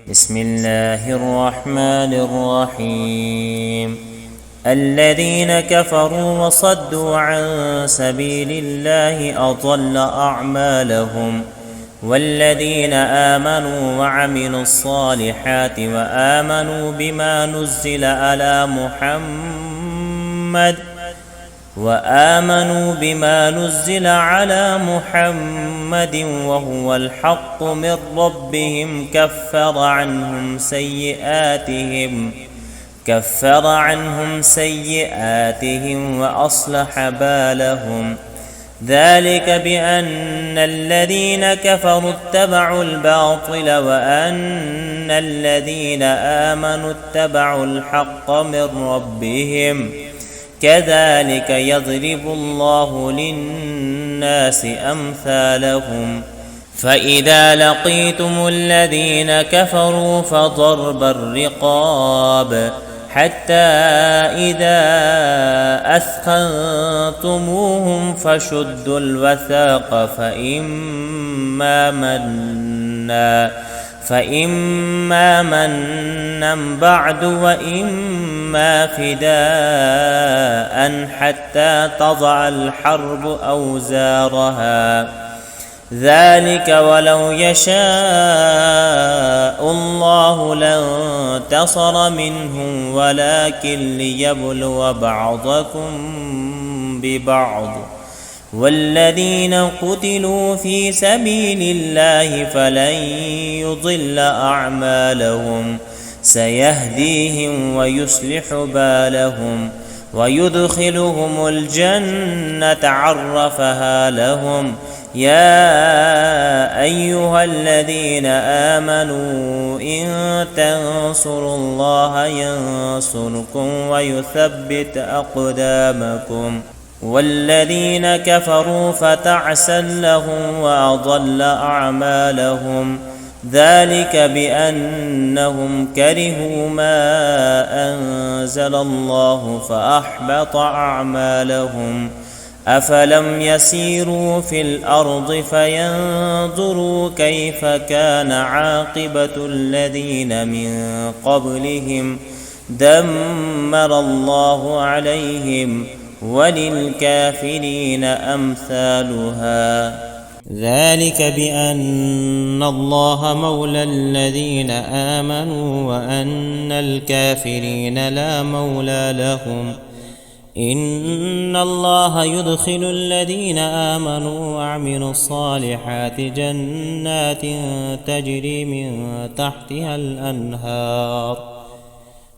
بسم الله الرحمن الرحيم. الذين كفروا وصدوا عن سبيل الله أضل أعمالهم، والذين آمنوا وعملوا الصالحات وآمنوا بما نزل على محمد وهو الحق من ربهم كفر عنهم سيئاتهم وأصلح بالهم. ذلك بأن الذين كفروا اتبعوا الباطل وأن الذين آمنوا اتبعوا الحق من ربهم. كذلك يضرب الله للناس أمثالهم. فإذا لقيتم الذين كفروا فضرب الرقاب حتى إذا أثخنتموهم فشدوا الوثاق فإما منا بعد وإما فداء حتى تضع الحرب أوزارها. ذلك ولو يشاء الله لانتصر منهم ولكن ليبلو بعضكم ببعض. والذين قتلوا في سبيل الله فلن يضل أعمالهم سيهديهم ويصلح بالهم ويدخلهم الجنة عرفها لهم. يا أيها الذين آمنوا إن تنصروا الله ينصركم ويثبت أقدامكم. والذين كفروا فتعسا لهم وأضل أعمالهم. ذلك بأنهم كرهوا ما أنزل الله فأحبط أعمالهم. أفلم يسيروا في الأرض فينظروا كيف كان عاقبة الذين من قبلهم دمر الله عليهم وللكافرين أمثالها. ذلك بأن الله مولى الذين آمنوا وأن الكافرين لا مولى لهم. إن الله يدخل الذين آمنوا وعملوا الصالحات جنات تجري من تحتها الأنهار،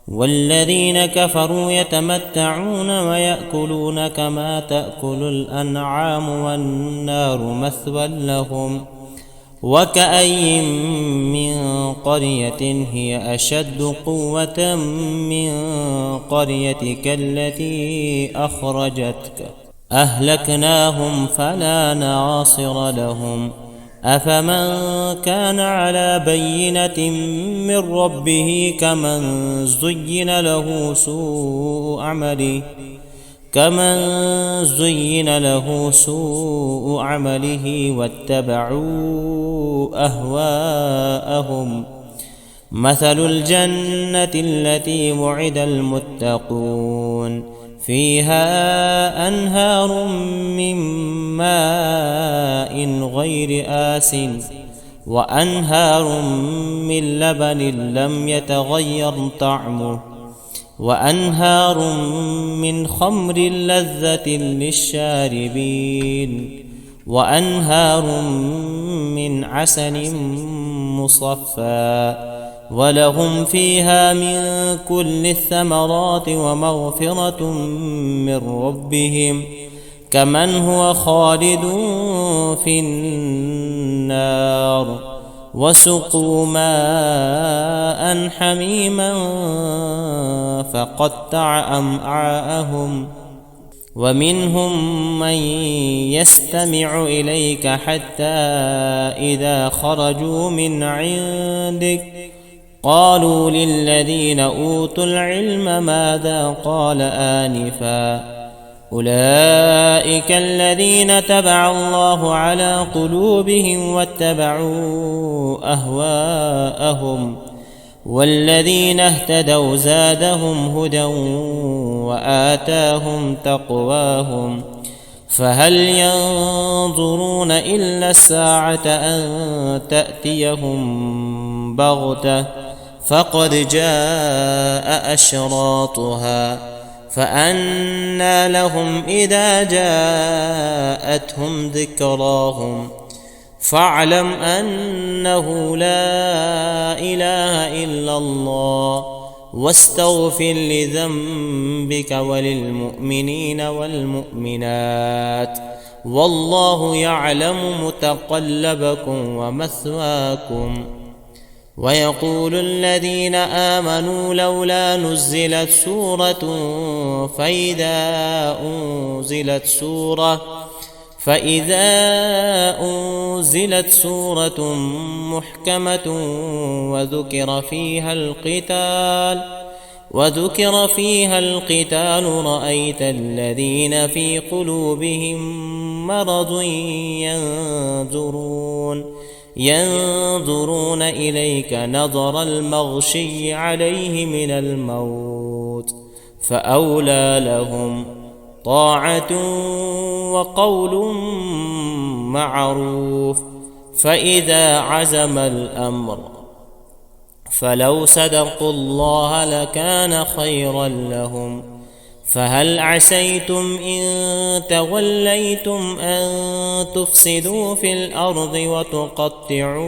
والذين كفروا يتمتعون ويأكلون كما تأكل الأنعام والنار مثوى لهم. وكأي من قرية هي أشد قوة من قريتك التي أخرجتك أهلكناهم فلا ناصر لهم. أفمن كان على بينة من ربه كمن زين له سوء عمله واتبعوا أهواءهم. مثل الجنة التي وعد المتقون فيها أنهار من ماء غير آسٍ وأنهار من لبن لم يتغير طعمه وأنهار من خمر لذة للشاربين وأنهار من عسل مصفى ولهم فيها من كل الثمرات ومغفرة من ربهم كمن هو خالد في النار وسقوا ماء حميما فقطع أمعاءهم. ومنهم من يستمع إليك حتى إذا خرجوا من عندك قالوا للذين أوتوا العلم ماذا قال آنفا أولئك الذين تبع الله على قلوبهم واتبعوا أهواءهم والذين اهتدوا زادهم هدى وآتاهم تقواهم فهل ينظرون إلا الساعة أن تأتيهم بغتة فقد جاء أشراطها فأنى لهم إذا جاءتهم ذكراهم فاعلم أنه لا إله إلا الله واستغفر لذنبك وللمؤمنين والمؤمنات والله يعلم متقلبكم ومثواكم. ويقول الذين آمنوا لولا نزلت سورة فإذا أنزلت سورة محكمة وذكر فيها القتال رأيت الذين في قلوبهم مرض ينظرون إليك نظر المغشي عليه من الموت فأولى لهم طاعة وقول معروف. فإذا عزم الأمر فلو صدقوا الله لكان خيرا لهم. فهل عسيتم إن توليتم أن تفسدوا في الأرض وتقطعوا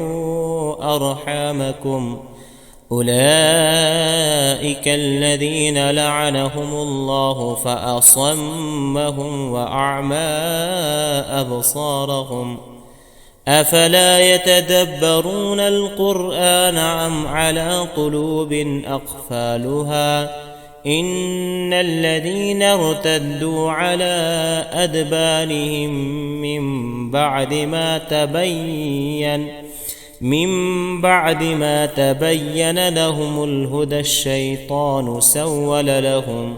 أرحامكم أولئك الذين لعنهم الله فأصمهم وأعمى أبصارهم أفلا يتدبرون القرآن أم على قلوب أقفالها إن الذين ارتدوا على أدبارهم من بعد ما تبين لهم الهدى الشيطان سول لهم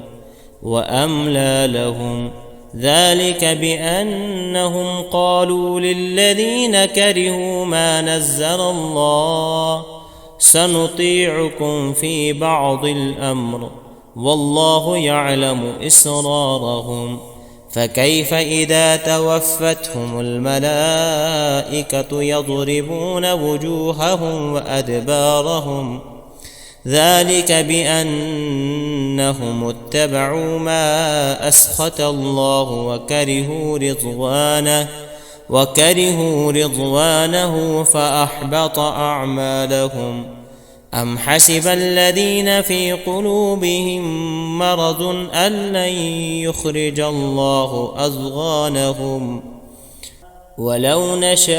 وأملى لهم ذلك بأنهم قالوا للذين كرهوا ما نزل الله سنطيعكم في بعض الأمر والله يعلم إسرارهم. فكيف إذا توفتهم الملائكة يضربون وجوههم وأدبارهم ذلك بأنهم اتبعوا ما أسخط الله وكرهوا رضوانه فأحبط أعمالهم. أم حسب الذين في قلوبهم مرض أن لن يخرج الله أضغانهم ولو نشاء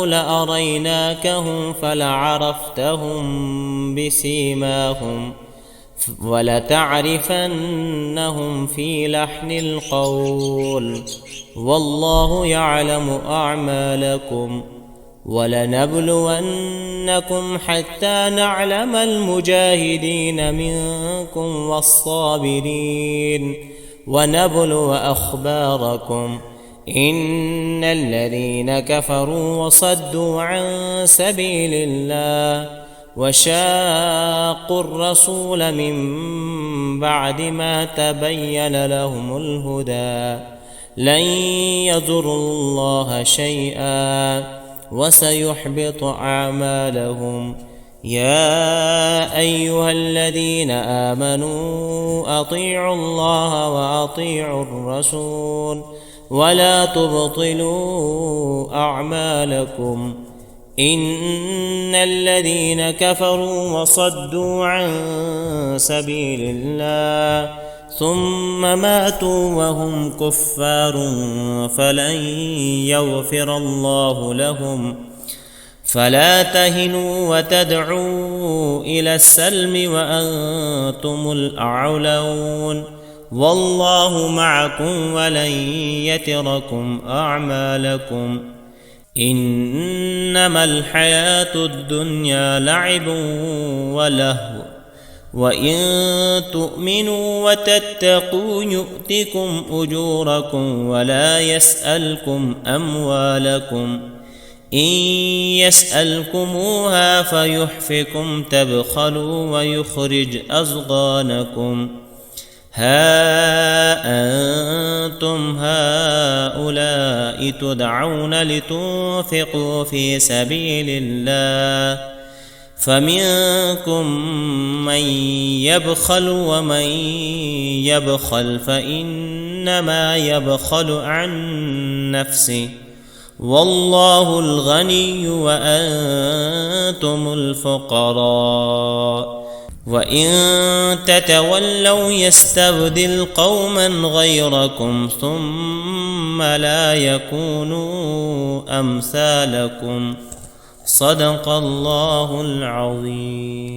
لأريناكهم فلعرفتهم بسيماهم ولتعرفنهم في لحن القول والله يعلم أعمالكم. ولنبلونكم حتى نعلم المجاهدين منكم والصابرين ونبلو أخباركم إن الذين كفروا وصدوا عن سبيل الله وشاقوا الرسول من بعد ما تبين لهم الهدى لن يضروا الله شيئا وسيحبط أعمالهم. يا أيها الذين آمنوا أطيعوا الله وأطيعوا الرسول ولا تبطلوا أعمالكم إن الذين كفروا وصدوا عن سبيل الله ثم ماتوا وهم كفار فلن يغفر الله لهم. فلا تهنوا وتدعوا إلى السلم وأنتم الأعلون والله معكم ولن يتركم أعمالكم. إنما الحياة الدنيا لعب ولهو وإن تؤمنوا وتتقوا يؤتكم أجوركم ولا يسألكم أموالكم إن يسألكموها فيحفكم تبخلوا ويخرج أضغانكم ها أنتم هؤلاء تدعون لتنفقوا في سبيل الله فمنكم من يبخل ومن يبخل فإنما يبخل عن نفسه والله الغني وأنتم الفقراء وإن تتولوا يستبدل قوما غيركم ثم لا يكونوا أمثالكم صدق الله العظيم.